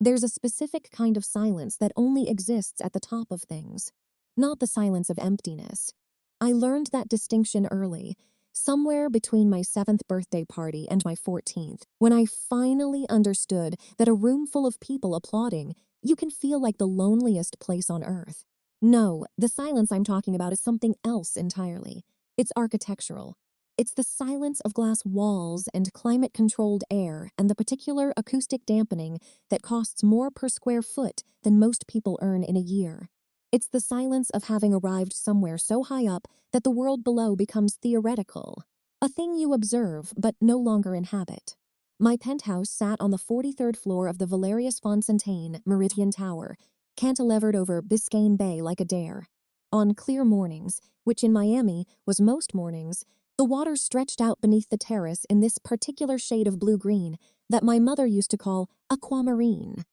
There's a specific kind of silence that only exists at the top of things, not the silence of emptiness. I learned that distinction early, somewhere between my 7th birthday party and my 14th, when I finally understood that a room full of people applauding, you can feel like the loneliest place on earth. No, the silence I'm talking about is something else entirely. It's architectural. It's the silence of glass walls and climate-controlled air and the particular acoustic dampening that costs more per square foot than most people earn in a year. It's the silence of having arrived somewhere so high up that the world below becomes theoretical, a thing you observe but no longer inhabit. My penthouse sat on the 43rd floor of the Valerius Fontaine Meridian Tower, cantilevered over Biscayne Bay like a dare. On clear mornings, which in Miami was most mornings, the water stretched out beneath the terrace in this particular shade of blue-green that my mother used to call aquamarine,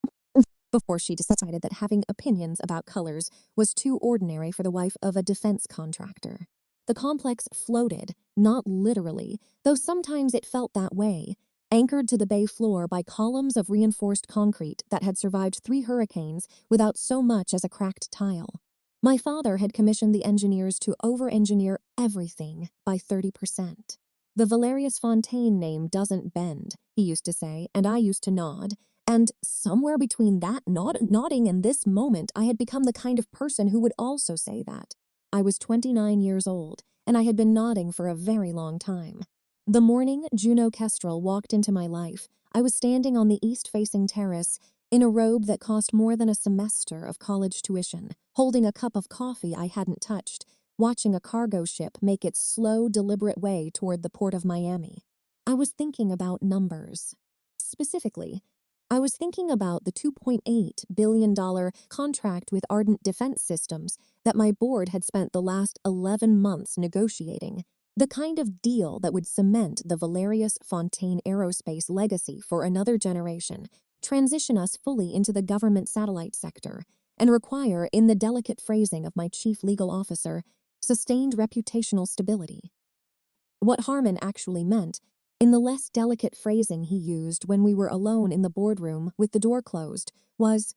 before she decided that having opinions about colors was too ordinary for the wife of a defense contractor. The complex floated, not literally, though sometimes it felt that way, anchored to the bay floor by columns of reinforced concrete that had survived 3 hurricanes without so much as a cracked tile. My father had commissioned the engineers to over-engineer everything by 30%. The Valerius Fontaine name doesn't bend, he used to say, and I used to nod. And somewhere between that nodding and this moment, I had become the kind of person who would also say that. I was 29 years old, and I had been nodding for a very long time. The morning Juno Kestrel walked into my life, I was standing on the east-facing terrace in a robe that cost more than a semester of college tuition, holding a cup of coffee I hadn't touched, watching a cargo ship make its slow, deliberate way toward the port of Miami. I was thinking about numbers. Specifically, I was thinking about the $2.8 billion contract with Ardent Defense Systems that my board had spent the last 11 months negotiating, the kind of deal that would cement the Valerius Fontaine aerospace legacy for another generation, transition us fully into the government satellite sector, and require, in the delicate phrasing of my chief legal officer, sustained reputational stability. What Harmon actually meant, in the less delicate phrasing he used when we were alone in the boardroom with the door closed, was,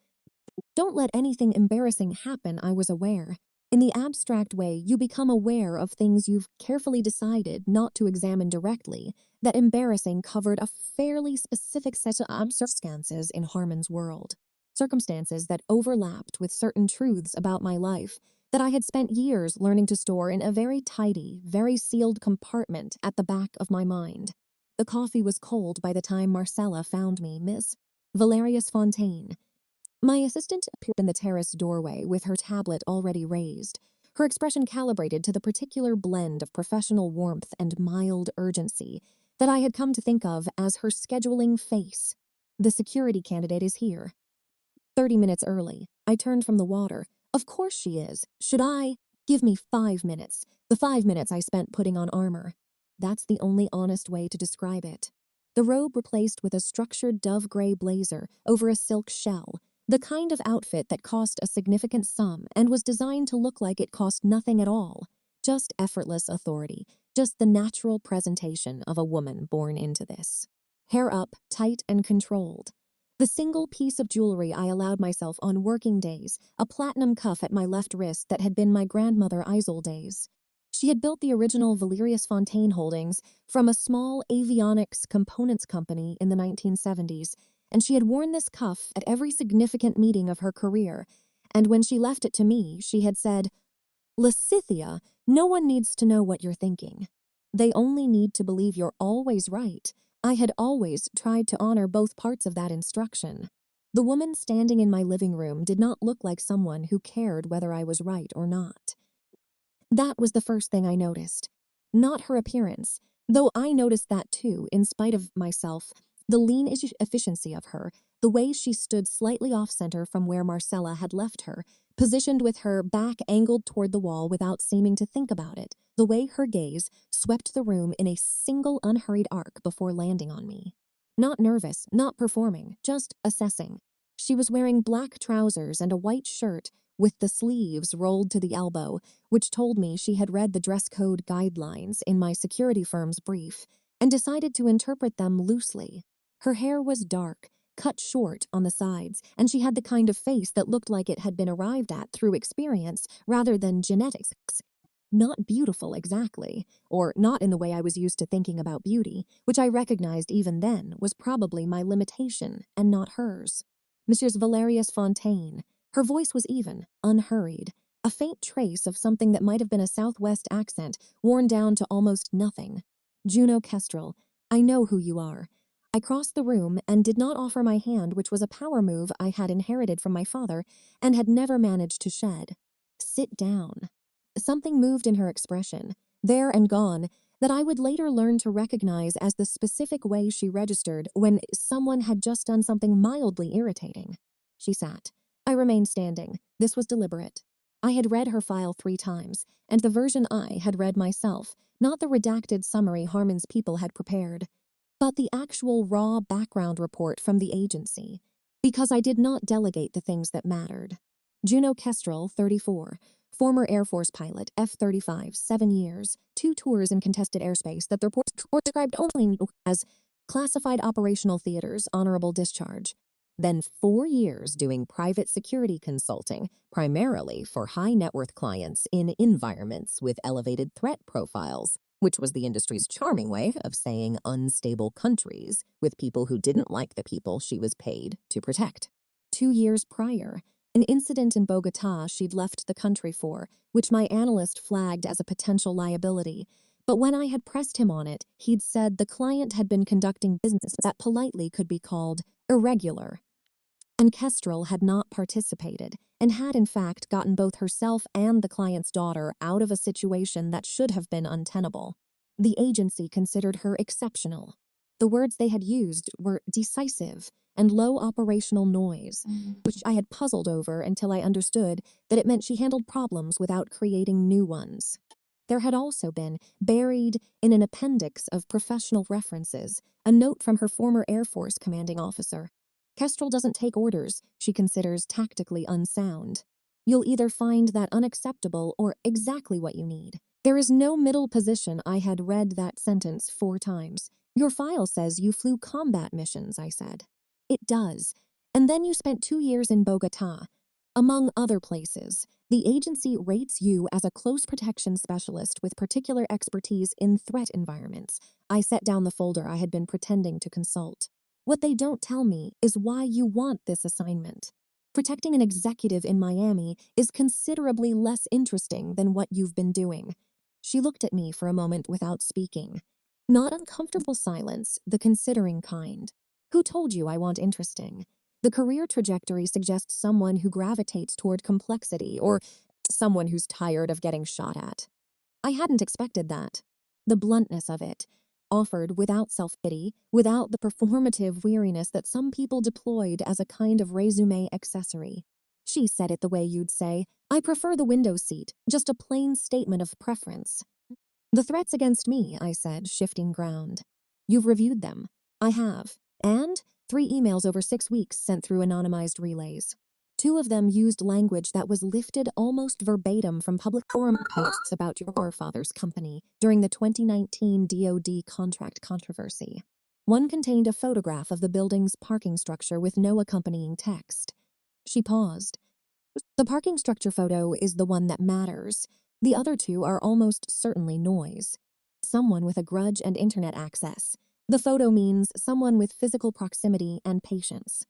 "Don't let anything embarrassing happen, I was aware. In the abstract way, you become aware of things you've carefully decided not to examine directly. That embarrassing covered a fairly specific set of circumstances in Harmon's world. Circumstances that overlapped with certain truths about my life that I had spent years learning to store in a very tidy, very sealed compartment at the back of my mind. The coffee was cold by the time Marcella found me, Miss Valerius Fontaine. My assistant appeared in the terrace doorway with her tablet already raised, her expression calibrated to the particular blend of professional warmth and mild urgency that I had come to think of as her scheduling face. The security candidate is here. 30 minutes early. I turned from the water. Of course she is. Should I? Give me 5 minutes. The 5 minutes I spent putting on armor. That's the only honest way to describe it. The robe replaced with a structured dove-gray blazer over a silk shell, the kind of outfit that cost a significant sum and was designed to look like it cost nothing at all. Just effortless authority, just the natural presentation of a woman born into this. Hair up, tight and controlled. The single piece of jewelry I allowed myself on working days, a platinum cuff at my left wrist that had been my grandmother Isolde's. She had built the original Valerius Fontaine holdings from a small avionics components company in the 1970s, and she had worn this cuff at every significant meeting of her career, and when she left it to me, she had said, "Lysithia, no one needs to know what you're thinking. They only need to believe you're always right." I had always tried to honor both parts of that instruction. The woman standing in my living room did not look like someone who cared whether I was right or not. That was the first thing I noticed. Not her appearance, though I noticed that too, in spite of myself. The lean efficiency of her, the way she stood slightly off-center from where Marcella had left her, positioned with her back angled toward the wall without seeming to think about it, the way her gaze swept the room in a single unhurried arc before landing on me. Not nervous, not performing, just assessing. She was wearing black trousers and a white shirt with the sleeves rolled to the elbow, which told me she had read the dress code guidelines in my security firm's brief and decided to interpret them loosely. Her hair was dark, cut short on the sides, and she had the kind of face that looked like it had been arrived at through experience rather than genetics. Not beautiful exactly, or not in the way I was used to thinking about beauty, which I recognized even then was probably my limitation and not hers. Mrs. Valerius Fontaine. Her voice was even, unhurried, a faint trace of something that might have been a Southwest accent worn down to almost nothing. Juno Kestrel, I know who you are. I crossed the room and did not offer my hand, which was a power move I had inherited from my father and had never managed to shed. Sit down. Something moved in her expression, there and gone, that I would later learn to recognize as the specific way she registered when someone had just done something mildly irritating. She sat. I remained standing. This was deliberate. I had read her file 3 times, and the version I had read myself, not the redacted summary Harmon's people had prepared, but the actual raw background report from the agency, because I did not delegate the things that mattered. Juno Kestrel, 34, former Air Force pilot, F-35, 7 years, 2 tours in contested airspace that the report described only as classified operational theaters, honorable discharge. Then 4 years doing private security consulting, primarily for high-net-worth clients in environments with elevated threat profiles, which was the industry's charming way of saying unstable countries with people who didn't like the people she was paid to protect. 2 years prior, an incident in Bogota she'd left the country for, which my analyst flagged as a potential liability. But when I had pressed him on it, he'd said the client had been conducting business that politely could be called irregular. And Kestrel had not participated, and had in fact gotten both herself and the client's daughter out of a situation that should have been untenable. The agency considered her exceptional. The words they had used were decisive and low operational noise, which I had puzzled over until I understood that it meant she handled problems without creating new ones. There had also been, buried in an appendix of professional references, a note from her former Air Force commanding officer. Kestrel doesn't take orders she considers tactically unsound. You'll either find that unacceptable or exactly what you need. There is no middle position. I had read that sentence 4 times. Your file says you flew combat missions, I said. It does. And then you spent 2 years in Bogota. Among other places, the agency rates you as a close protection specialist with particular expertise in threat environments. I set down the folder I had been pretending to consult. What they don't tell me is why you want this assignment. Protecting an executive in Miami is considerably less interesting than what you've been doing. She looked at me for a moment without speaking. Not uncomfortable silence, the considering kind. Who told you I want interesting? The career trajectory suggests someone who gravitates toward complexity or someone who's tired of getting shot at. I hadn't expected that. The bluntness of it, offered without self-pity, without the performative weariness that some people deployed as a kind of resume accessory. She said it the way you'd say, I prefer the window seat, just a plain statement of preference. The threats against me, I said, shifting ground. You've reviewed them. I have. And 3 emails over 6 weeks sent through anonymized relays. 2 of them used language that was lifted almost verbatim from public forum posts about your father's company during the 2019 DoD contract controversy. One contained a photograph of the building's parking structure with no accompanying text. She paused. The parking structure photo is the one that matters. The other 2 are almost certainly noise. Someone with a grudge and internet access. The photo means someone with physical proximity and patience.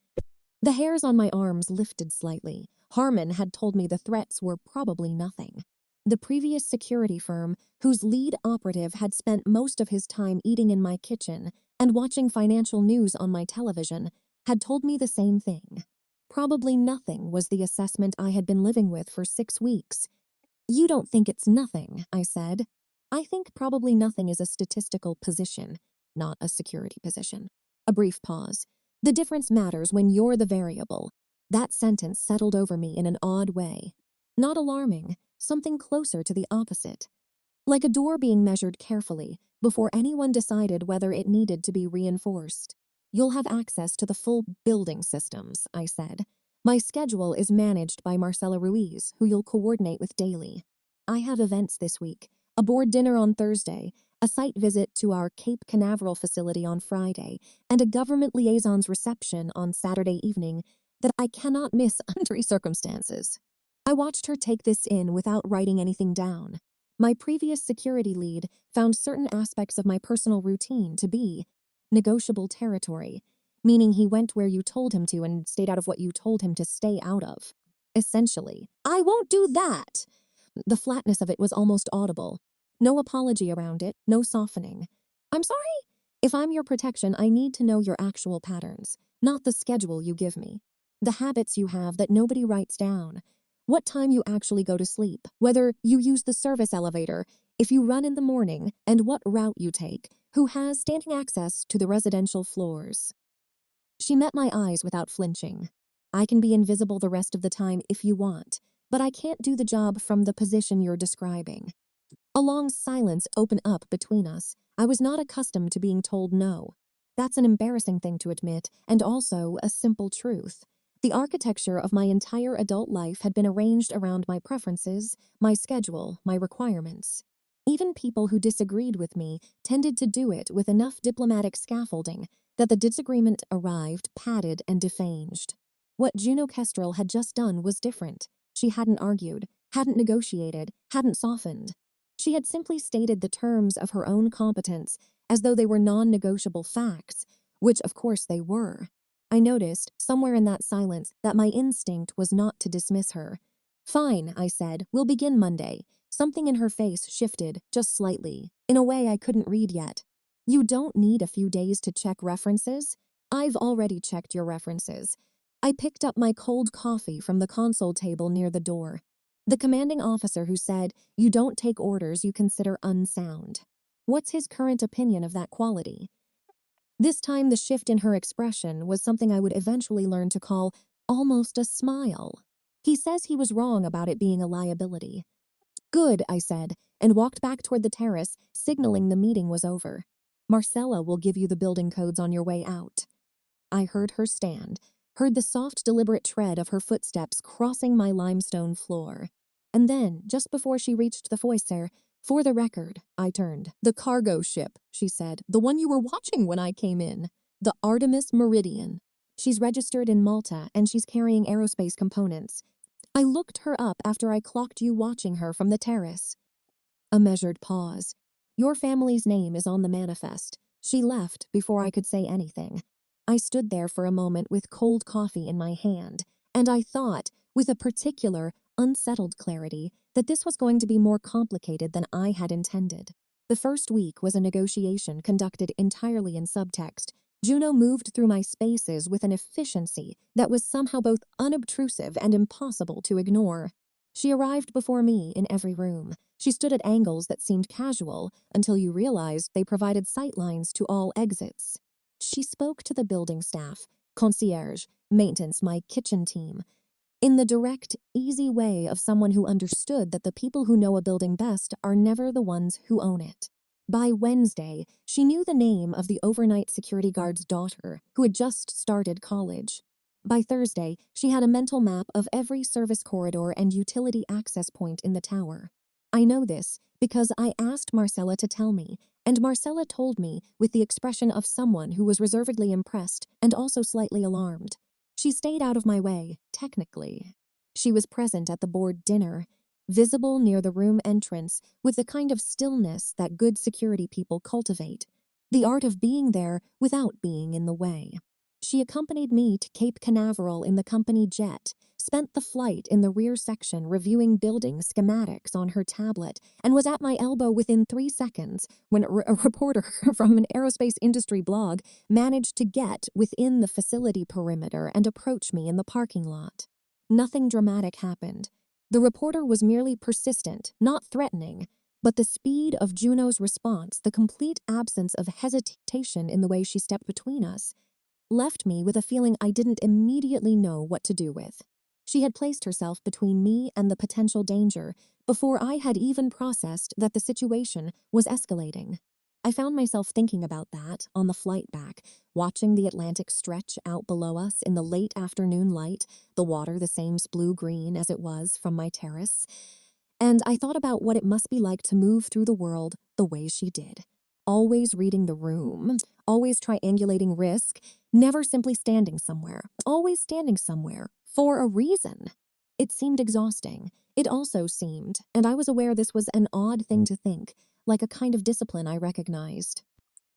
The hairs on my arms lifted slightly. Harmon had told me the threats were probably nothing. The previous security firm, whose lead operative had spent most of his time eating in my kitchen and watching financial news on my television, had told me the same thing. Probably nothing was the assessment I had been living with for 6 weeks. You don't think it's nothing, I said. I think probably nothing is a statistical position, not a security position. A brief pause. The difference matters when you're the variable. That sentence settled over me in an odd way. Not alarming, something closer to the opposite. Like a door being measured carefully before anyone decided whether it needed to be reinforced. You'll have access to the full building systems, I said. My schedule is managed by Marcela Ruiz, who you'll coordinate with daily. I have events this week, a board dinner on Thursday, a site visit to our Cape Canaveral facility on Friday, and a government liaison's reception on Saturday evening that I cannot miss under any circumstances. I watched her take this in without writing anything down. My previous security lead found certain aspects of my personal routine to be negotiable territory, meaning he went where you told him to and stayed out of what you told him to stay out of. Essentially, I won't do that. The flatness of it was almost audible. No apology around it, no softening. I'm sorry? If I'm your protection, I need to know your actual patterns, not the schedule you give me. The habits you have that nobody writes down. What time you actually go to sleep, whether you use the service elevator, if you run in the morning, and what route you take, who has standing access to the residential floors. She met my eyes without flinching. I can be invisible the rest of the time if you want, but I can't do the job from the position you're describing. A long silence opened up between us. I was not accustomed to being told no. That's an embarrassing thing to admit, and also a simple truth. The architecture of my entire adult life had been arranged around my preferences, my schedule, my requirements. Even people who disagreed with me tended to do it with enough diplomatic scaffolding that the disagreement arrived padded and defanged. What Juno Kestrel had just done was different. She hadn't argued, hadn't negotiated, hadn't softened. She had simply stated the terms of her own competence as though they were non-negotiable facts, which of course they were. I noticed, somewhere in that silence, that my instinct was not to dismiss her. Fine, I said, we'll begin Monday. Something in her face shifted, just slightly, in a way I couldn't read yet. You don't need a few days to check references. I've already checked your references. I picked up my cold coffee from the console table near the door. The commanding officer who said, you don't take orders you consider unsound. What's his current opinion of that quality? This time the shift in her expression was something I would eventually learn to call almost a smile. He says he was wrong about it being a liability. Good, I said, and walked back toward the terrace, signaling the meeting was over. Marcella will give you the building codes on your way out. I heard her stand, heard the soft, deliberate tread of her footsteps crossing my limestone floor. And then, just before she reached the foyer, for the record, I turned. The cargo ship, she said, the one you were watching when I came in. The Artemis Meridian. She's registered in Malta, and she's carrying aerospace components. I looked her up after I clocked you watching her from the terrace. A measured pause. Your family's name is on the manifest. She left before I could say anything. I stood there for a moment with cold coffee in my hand, and I thought, with a particular, unsettled clarity, that this was going to be more complicated than I had intended. The first week was a negotiation conducted entirely in subtext. Juno moved through my spaces with an efficiency that was somehow both unobtrusive and impossible to ignore. She arrived before me in every room. She stood at angles that seemed casual until you realized they provided sightlines to all exits. She spoke to the building staff, concierge, maintenance, my kitchen team, in the direct, easy way of someone who understood that the people who know a building best are never the ones who own it. By Wednesday, she knew the name of the overnight security guard's daughter, who had just started college. By Thursday, she had a mental map of every service corridor and utility access point in the tower. I know this because I asked Marcella to tell me, and Marcella told me with the expression of someone who was reservedly impressed and also slightly alarmed. She stayed out of my way, technically. She was present at the board dinner, visible near the room entrance with the kind of stillness that good security people cultivate, the art of being there without being in the way. She accompanied me to Cape Canaveral in the company jet, spent the flight in the rear section reviewing building schematics on her tablet, and was at my elbow within 3 seconds when a reporter from an aerospace industry blog managed to get within the facility perimeter and approach me in the parking lot. Nothing dramatic happened. The reporter was merely persistent, not threatening, but the speed of Juno's response, the complete absence of hesitation in the way she stepped between us, left me with a feeling I didn't immediately know what to do with. She had placed herself between me and the potential danger before I had even processed that the situation was escalating. I found myself thinking about that on the flight back, watching the Atlantic stretch out below us in the late afternoon light, the water the same blue-green as it was from my terrace. And I thought about what it must be like to move through the world the way she did. Always reading the room, always triangulating risk, never simply standing somewhere, always standing somewhere for a reason. It seemed exhausting. It also seemed, and I was aware this was an odd thing to think, like a kind of discipline I recognized.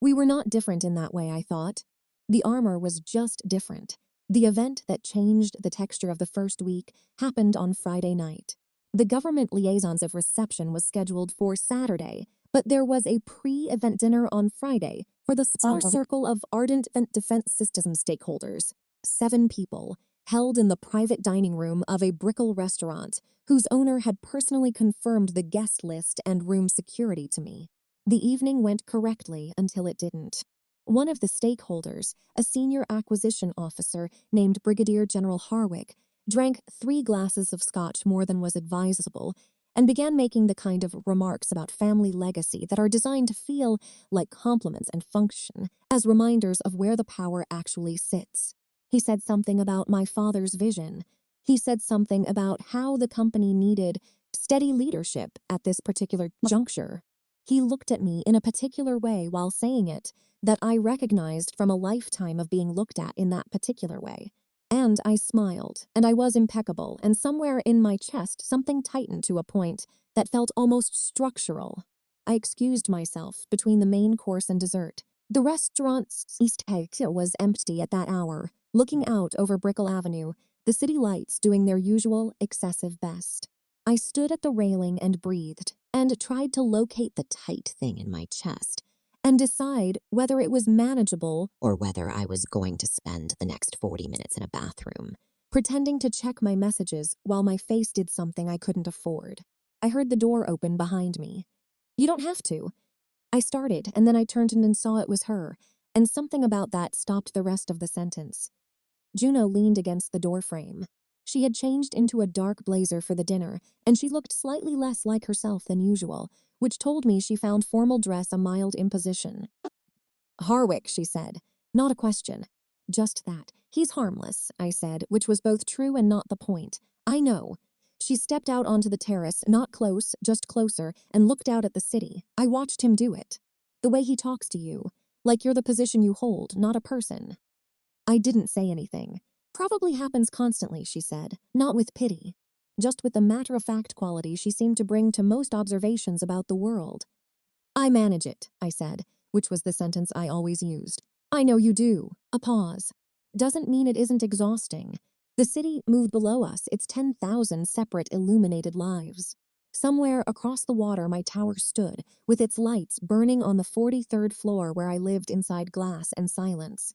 We were not different in that way, I thought. The armor was just different. The event that changed the texture of the first week happened on Friday night. The government liaisons of reception was scheduled for Saturday, but there was a pre-event dinner on Friday for the small circle of ardent event defense system stakeholders. 7 people, held in the private dining room of a Brickell restaurant, whose owner had personally confirmed the guest list and room security to me. The evening went correctly until it didn't. One of the stakeholders, a senior acquisition officer named Brigadier General Harwick, drank 3 glasses of scotch more than was advisable, and began making the kind of remarks about family legacy that are designed to feel like compliments and function as reminders of where the power actually sits. He said something about my father's vision. He said something about how the company needed steady leadership at this particular juncture. He looked at me in a particular way while saying it that I recognized from a lifetime of being looked at in that particular way. And I smiled, and I was impeccable, and somewhere in my chest something tightened to a point that felt almost structural. I excused myself between the main course and dessert. The restaurant's east exit was empty at that hour, looking out over Brickell Avenue, the city lights doing their usual excessive best. I stood at the railing and breathed, and tried to locate the tight thing in my chest and decide whether it was manageable or whether I was going to spend the next 40 minutes in a bathroom, pretending to check my messages while my face did something I couldn't afford. I heard the door open behind me. "You don't have to." I started, and then I turned and saw it was her, and something about that stopped the rest of the sentence. Juno leaned against the doorframe. She had changed into a dark blazer for the dinner, and she looked slightly less like herself than usual, which told me she found formal dress a mild imposition. "Harwick," she said. Not a question. "Just that. He's harmless," I said, which was both true and not the point. "I know." She stepped out onto the terrace, not close, just closer, and looked out at the city. I watched him do it. "The way he talks to you. Like you're the position you hold, not a person." I didn't say anything. "Probably happens constantly," she said, not with pity. Just with the matter-of-fact quality she seemed to bring to most observations about the world. "I manage it," I said, which was the sentence I always used. "I know you do." A pause. "Doesn't mean it isn't exhausting. The city moved below us, its 10,000 separate illuminated lives. Somewhere across the water my tower stood, with its lights burning on the 43rd floor where I lived inside glass and silence.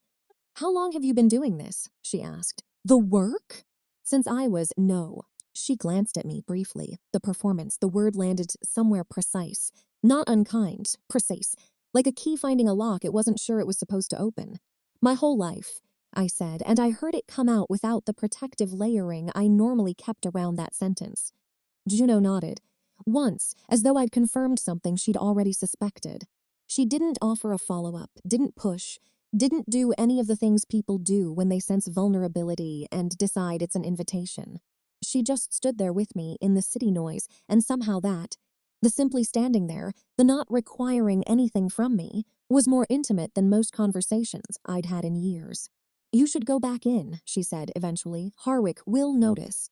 "How long have you been doing this?" she asked. "The work?" "Since I was no." She glanced at me briefly. The performance, the word landed somewhere precise. Not unkind, precise. Like a key finding a lock it wasn't sure it was supposed to open. "My whole life," I said, and I heard it come out without the protective layering I normally kept around that sentence. Juno nodded. Once, as though I'd confirmed something she'd already suspected. She didn't offer a follow-up, didn't push, didn't do any of the things people do when they sense vulnerability and decide it's an invitation. She just stood there with me in the city noise, and somehow that, the simply standing there, the not requiring anything from me, was more intimate than most conversations I'd had in years. "You should go back in," she said eventually. "Harwick will notice."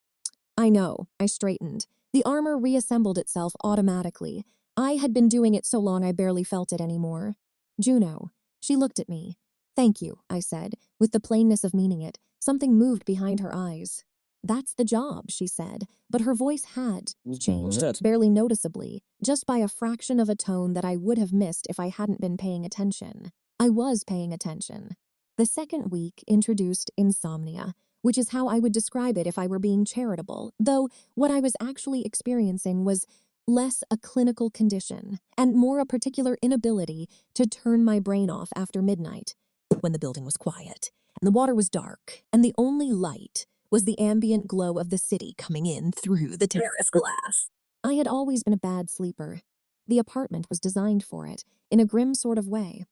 "I know." I straightened. The armor reassembled itself automatically. I had been doing it so long I barely felt it anymore. "Juno." She looked at me. "Thank you," I said, with the plainness of meaning it. Something moved behind her eyes. "That's the job," she said, but her voice had changed, barely noticeably, just by a fraction of a tone that I would have missed if I hadn't been paying attention. I was paying attention. The second week introduced insomnia, which is how I would describe it if I were being charitable, though what I was actually experiencing was less a clinical condition and more a particular inability to turn my brain off after midnight, when the building was quiet and the water was dark and the only light was the ambient glow of the city coming in through the terrace glass. I had always been a bad sleeper. The apartment was designed for it, in a grim sort of way.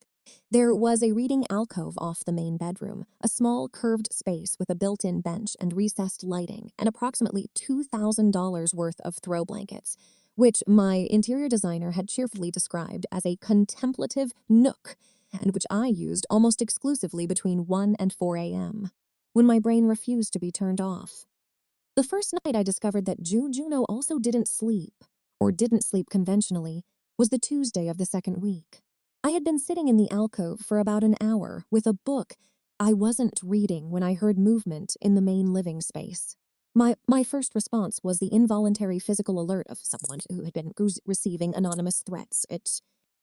There was a reading alcove off the main bedroom, a small curved space with a built-in bench and recessed lighting, and approximately $2,000 worth of throw blankets, which my interior designer had cheerfully described as a contemplative nook, and which I used almost exclusively between 1 and 4 a.m., when my brain refused to be turned off. The first night I discovered that Juno also didn't sleep, or didn't sleep conventionally, was the Tuesday of the second week. I had been sitting in the alcove for about an hour with a book I wasn't reading when I heard movement in the main living space. My first response was the involuntary physical alert of someone who had been receiving anonymous threats,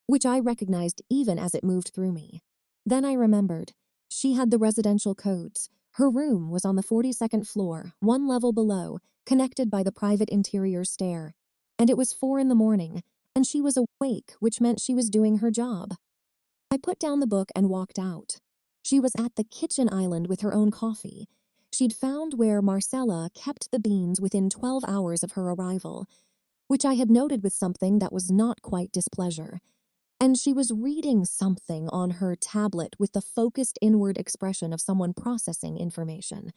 which I recognized even as it moved through me. Then I remembered. She had the residential codes. Her room was on the 42nd floor, one level below, connected by the private interior stair. And it was 4 in the morning, and she was awake, which meant she was doing her job. I put down the book and walked out. She was at the kitchen island with her own coffee. She'd found where Marcella kept the beans within 12 hours of her arrival, which I had noted with something that was not quite displeasure. And she was reading something on her tablet with the focused inward expression of someone processing information,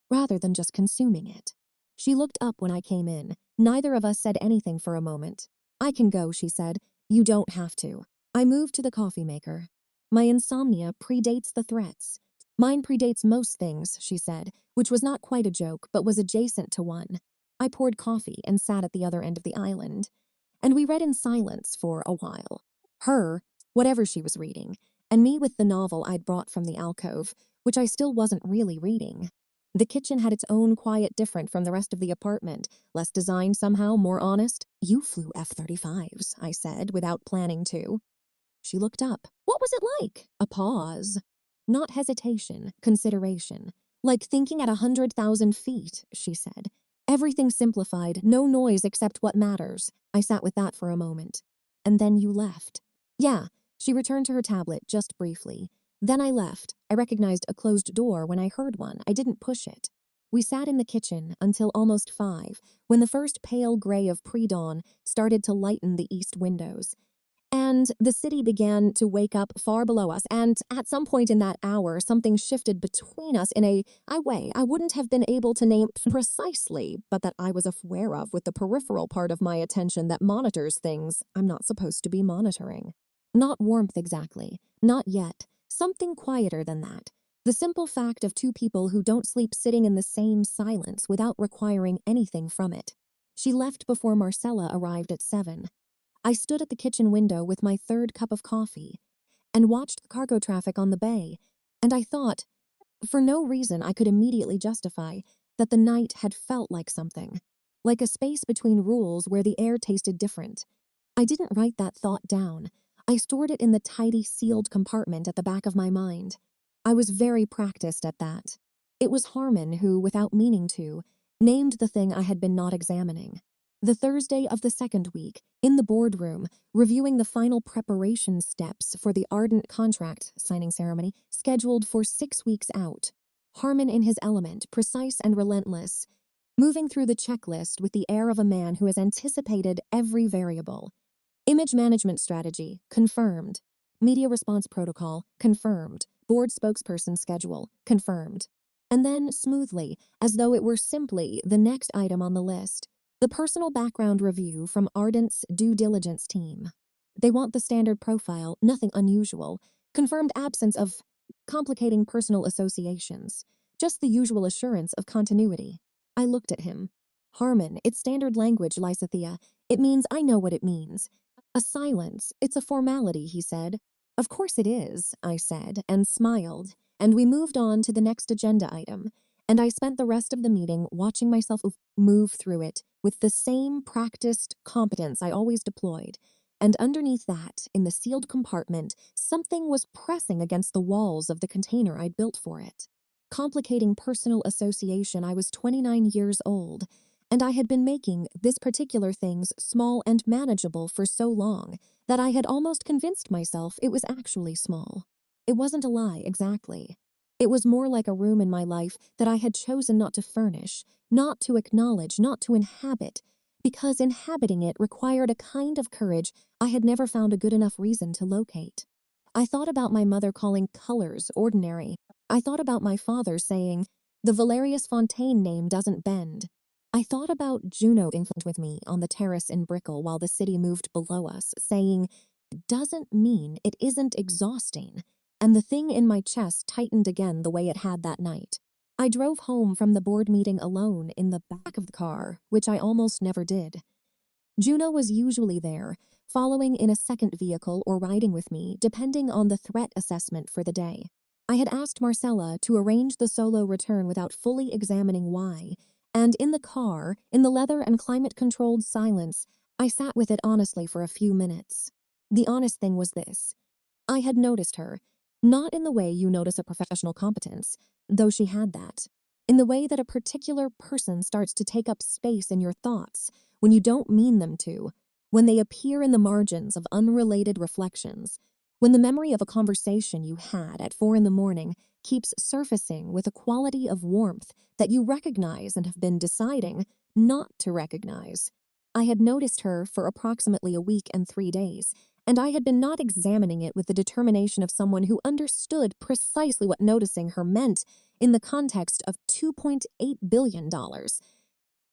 rather than just consuming it. She looked up when I came in. Neither of us said anything for a moment. "I can go," she said. "You don't have to." I moved to the coffee maker. "My insomnia predates the threats." "Mine predates most things," she said, which was not quite a joke, but was adjacent to one. I poured coffee and sat at the other end of the island. And we read in silence for a while. Her, whatever she was reading, and me with the novel I'd brought from the alcove, which I still wasn't really reading. The kitchen had its own quiet different from the rest of the apartment, less designed somehow, more honest. "You flew F-35s, I said, without planning to. She looked up. "What was it like?" A pause. Not hesitation, consideration. "Like thinking at 100,000 feet, she said. "Everything simplified, no noise except what matters." I sat with that for a moment. "And then you left." "Yeah." She returned to her tablet just briefly. "Then I left. I recognized a closed door when I heard one. I didn't push it." We sat in the kitchen until almost 5, when the first pale gray of pre-dawn started to lighten the east windows. And the city began to wake up far below us, and at some point in that hour, something shifted between us in a way I wouldn't have been able to name precisely, but that I was aware of with the peripheral part of my attention that monitors things I'm not supposed to be monitoring. Not warmth exactly, not yet. Something quieter than that. The simple fact of two people who don't sleep sitting in the same silence without requiring anything from it. She left before Marcella arrived at 7. I stood at the kitchen window with my third cup of coffee and watched the cargo traffic on the bay, and I thought, for no reason I could immediately justify, that the night had felt like something, like a space between rules where the air tasted different. I didn't write that thought down. I stored it in the tidy sealed compartment at the back of my mind. I was very practiced at that. It was Harmon who, without meaning to, named the thing I had been not examining. The Thursday of the second week, in the boardroom, reviewing the final preparation steps for the Ardent contract signing ceremony scheduled for 6 weeks out. Harmon in his element, precise and relentless, moving through the checklist with the air of a man who has anticipated every variable. Image management strategy, confirmed. Media response protocol, confirmed. Board spokesperson schedule, confirmed. And then, smoothly, as though it were simply the next item on the list, the personal background review from Ardent's due diligence team. They want the standard profile, nothing unusual. Confirmed absence of complicating personal associations. Just the usual assurance of continuity. I looked at him. "Harmon, it's standard language, Lysithea. It means I know what it means." "A silence. It's a formality," he said. "Of course it is," I said, and smiled, and we moved on to the next agenda item, and I spent the rest of the meeting watching myself move through it with the same practiced competence I always deployed. And underneath that, in the sealed compartment, something was pressing against the walls of the container I'd built for it. Complicating personal association, I was 29 years old, and I had been making this particular things small and manageable for so long that I had almost convinced myself it was actually small. It wasn't a lie, exactly. It was more like a room in my life that I had chosen not to furnish, not to acknowledge, not to inhabit, because inhabiting it required a kind of courage I had never found a good enough reason to locate. I thought about my mother calling colors ordinary. I thought about my father saying, the Valerius Fontaine name doesn't bend. I thought about Juno infant with me on the terrace in Brickell while the city moved below us, saying, doesn't mean it isn't exhausting. And the thing in my chest tightened again the way it had that night. I drove home from the board meeting alone in the back of the car, which I almost never did. Juno was usually there, following in a second vehicle or riding with me, depending on the threat assessment for the day. I had asked Marcella to arrange the solo return without fully examining why, and in the car, in the leather and climate-controlled silence, I sat with it honestly for a few minutes. The honest thing was this. I had noticed her, not in the way you notice a professional competence, though she had that, in the way that a particular person starts to take up space in your thoughts when you don't mean them to, when they appear in the margins of unrelated reflections, when the memory of a conversation you had at 4 a.m. keeps surfacing with a quality of warmth that you recognize and have been deciding not to recognize. I had noticed her for approximately a week and 3 days, and I had been not examining it with the determination of someone who understood precisely what noticing her meant in the context of $2.8 billion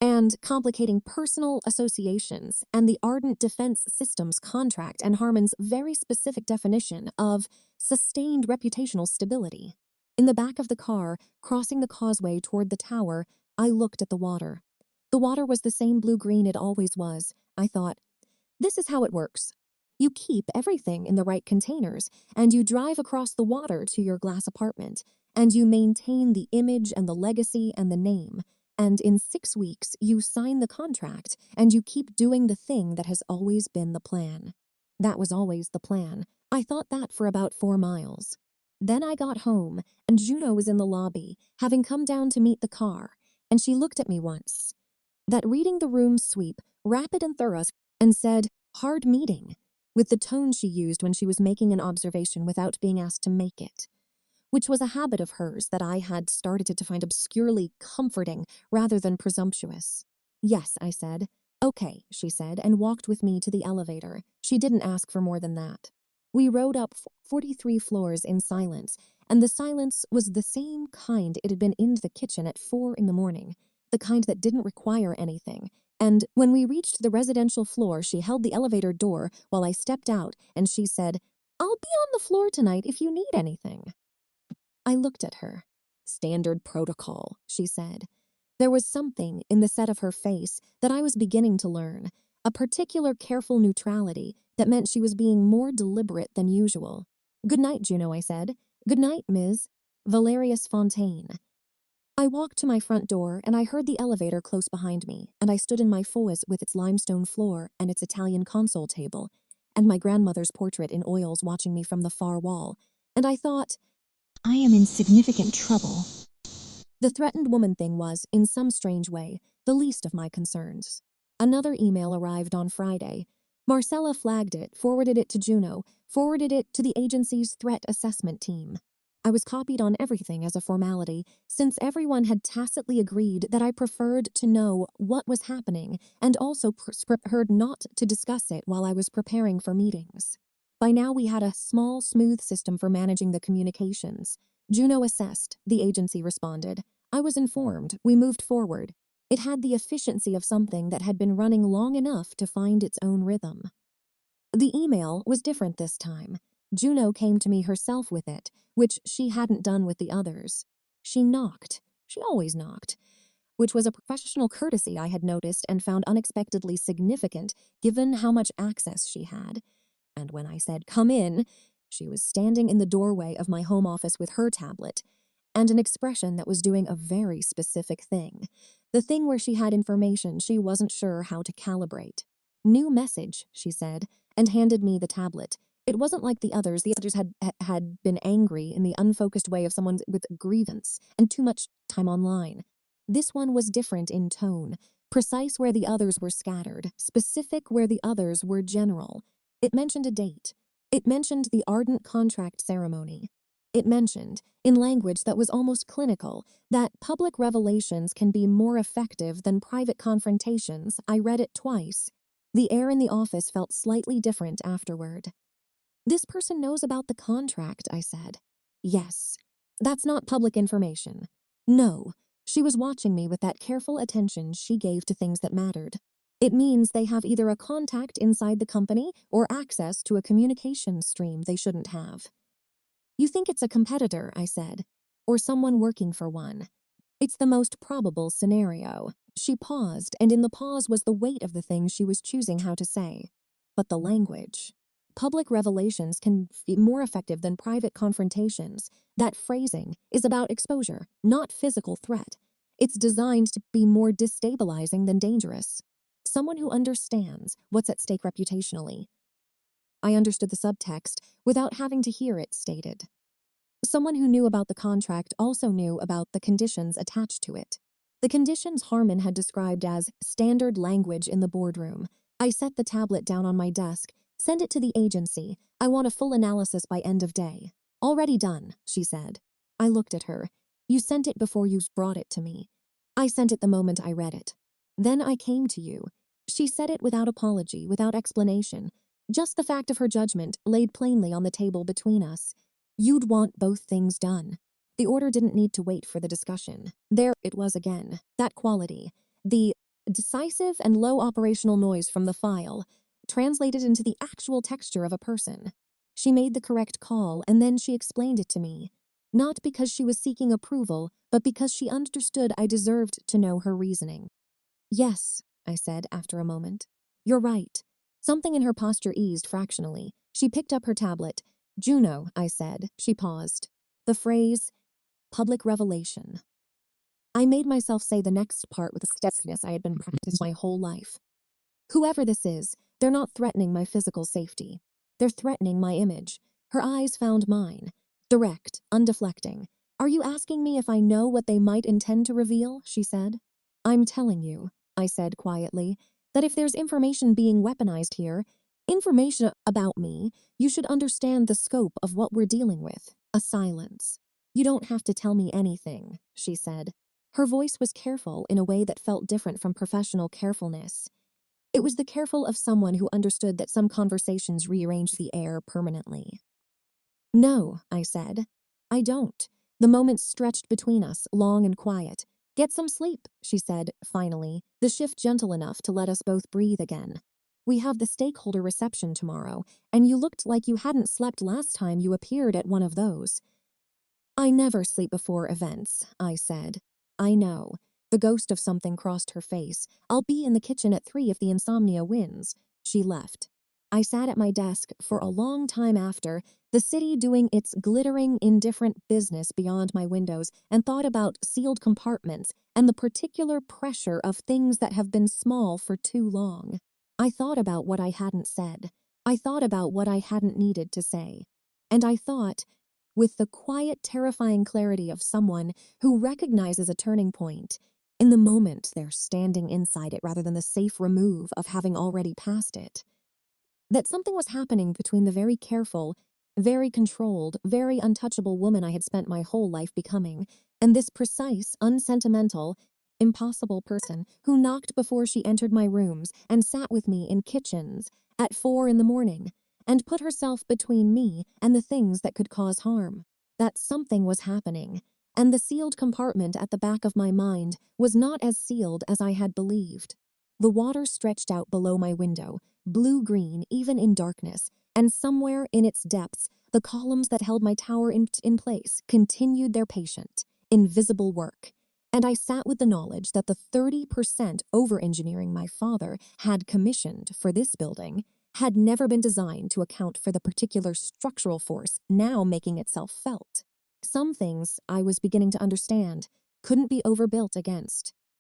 and complicating personal associations and the Ardent Defense Systems contract and Harmon's very specific definition of sustained reputational stability. In the back of the car, crossing the causeway toward the tower, I looked at the water. The water was the same blue-green it always was. I thought, this is how it works. You keep everything in the right containers, and you drive across the water to your glass apartment, and you maintain the image and the legacy and the name, and in 6 weeks you sign the contract, and you keep doing the thing that has always been the plan. That was always the plan. I thought that for about 4 miles. Then I got home, and Juno was in the lobby, having come down to meet the car, and she looked at me once. That reading the room sweep, rapid and thorough, and said, hard meeting, with the tone she used when she was making an observation without being asked to make it, which was a habit of hers that I had started to find obscurely comforting rather than presumptuous. Yes, I said. Okay, she said, and walked with me to the elevator. She didn't ask for more than that. We rode up 43 floors in silence, and the silence was the same kind it had been in the kitchen at 4 a.m, the kind that didn't require anything. And when we reached the residential floor, she held the elevator door while I stepped out, and she said, I'll be on the floor tonight if you need anything. I looked at her. Standard protocol, she said. There was something in the set of her face that I was beginning to learn, a particular careful neutrality that meant she was being more deliberate than usual. Good night, Juno, I said. Good night, Ms. Valerius Fontaine. I walked to my front door, and I heard the elevator close behind me, and I stood in my fours with its limestone floor and its Italian console table, and my grandmother's portrait in oils watching me from the far wall, and I thought, I am in significant trouble. The threatened woman thing was, in some strange way, the least of my concerns. Another email arrived on Friday. Marcella flagged it, forwarded it to Juno, forwarded it to the agency's threat assessment team. I was copied on everything as a formality, since everyone had tacitly agreed that I preferred to know what was happening and also preferred not to discuss it while I was preparing for meetings. By now we had a small, smooth system for managing the communications. Juno assessed, the agency responded. I was informed, we moved forward. It had the efficiency of something that had been running long enough to find its own rhythm. The email was different this time. Juno came to me herself with it, which she hadn't done with the others. She knocked. She always knocked, which was a professional courtesy I had noticed and found unexpectedly significant given how much access she had. And when I said, come in, she was standing in the doorway of my home office with her tablet, and an expression that was doing a very specific thing. The thing where she had information she wasn't sure how to calibrate. New message, she said, and handed me the tablet. It wasn't like the others. The others had been angry in the unfocused way of someone with a grievance and too much time online. This one was different in tone, precise where the others were scattered, specific where the others were general. It mentioned a date. It mentioned the ardent contract ceremony. It mentioned, in language that was almost clinical, that public revelations can be more effective than private confrontations. I read it twice. The air in the office felt slightly different afterward. This person knows about the contract, I said. Yes. That's not public information. No. She was watching me with that careful attention she gave to things that mattered. It means they have either a contact inside the company or access to a communication stream they shouldn't have. You think it's a competitor, I said, or someone working for one. It's the most probable scenario. She paused, and in the pause was the weight of the thing she was choosing how to say. But the language. Public revelations can be more effective than private confrontations. That phrasing is about exposure, not physical threat. It's designed to be more destabilizing than dangerous. Someone who understands what's at stake reputationally. I understood the subtext without having to hear it stated. Someone who knew about the contract also knew about the conditions attached to it. The conditions Harmon had described as standard language in the boardroom. I set the tablet down on my desk. Send it to the agency. I want a full analysis by end of day. Already done, she said. I looked at her. You sent it before you brought it to me. I sent it the moment I read it. Then I came to you. She said it without apology, without explanation. Just the fact of her judgment laid plainly on the table between us. You'd want both things done. The order didn't need to wait for the discussion. There it was again, that quality. The decisive and low operational noise from the file, translated into the actual texture of a person. She made the correct call, and then she explained it to me. Not because she was seeking approval, but because she understood I deserved to know her reasoning. Yes, I said after a moment. You're right. Something in her posture eased fractionally. She picked up her tablet. Juno, I said. She paused. The phrase, public revelation. I made myself say the next part with a steadiness I had been practicing my whole life. Whoever this is, they're not threatening my physical safety. They're threatening my image. Her eyes found mine. Direct, undeflecting. Are you asking me if I know what they might intend to reveal? She said. I'm telling you, I said quietly, that if there's information being weaponized here, information about me, you should understand the scope of what we're dealing with. A silence. You don't have to tell me anything, she said. Her voice was careful in a way that felt different from professional carefulness. It was the careful of someone who understood that some conversations rearrange the air permanently. No, I said. I don't. The moments stretched between us, long and quiet. Get some sleep, she said, finally, the shift gentle enough to let us both breathe again. We have the stakeholder reception tomorrow, and you looked like you hadn't slept last time you appeared at one of those. I never sleep before events, I said. I know. The ghost of something crossed her face. I'll be in the kitchen at 3 if the insomnia wins. She left. I sat at my desk for a long time after, the city doing its glittering, indifferent business beyond my windows, and thought about sealed compartments and the particular pressure of things that have been small for too long. I thought about what I hadn't said. I thought about what I hadn't needed to say. And I thought, with the quiet, terrifying clarity of someone who recognizes a turning point, in the moment they're standing inside it rather than the safe remove of having already passed it, that something was happening between the very careful, very controlled, very untouchable woman I had spent my whole life becoming, and this precise, unsentimental, impossible person who knocked before she entered my rooms and sat with me in kitchens at 4 a.m, and put herself between me and the things that could cause harm. That something was happening, and the sealed compartment at the back of my mind was not as sealed as I had believed. The water stretched out below my window, blue-green even in darkness, and somewhere in its depths, the columns that held my tower in place continued their patient, invisible work. And I sat with the knowledge that the 30% over-engineering my father had commissioned for this building had never been designed to account for the particular structural force now making itself felt. Some things I was beginning to understand couldn't be overbuilt against.